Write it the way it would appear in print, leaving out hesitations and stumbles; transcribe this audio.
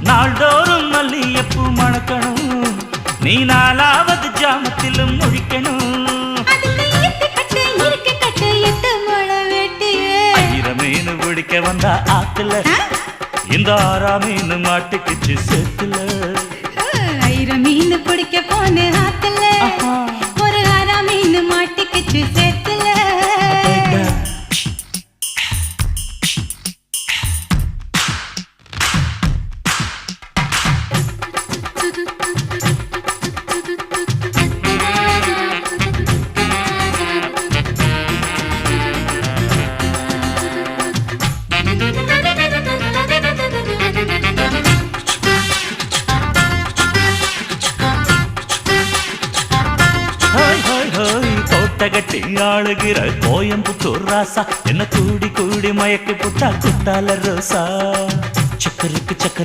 நாள்தோறும் மல்லியப்பூ மணக்கணும், நீ நாலாவது ஜாமத்திலும் முழிக்கணும். மீன் பிடிக்க வந்தா ஆத்துல, இந்த ஆறா மீன் மாட்டுக்குச்சு சேத்துல. ஆயிரம் மீன் பிடிக்க போன ஆத்துல, ஒரு ஆறா மீன் மாட்டுக்குச்சு சேத்துல. கோட்டகட்டி ஆளுகிற கோயம்புத்தூர் ராசா, என்ன கூடி கூடி மயக்கி புட்டா குட்டால ரோசா. சக்கருக்கு சக்கர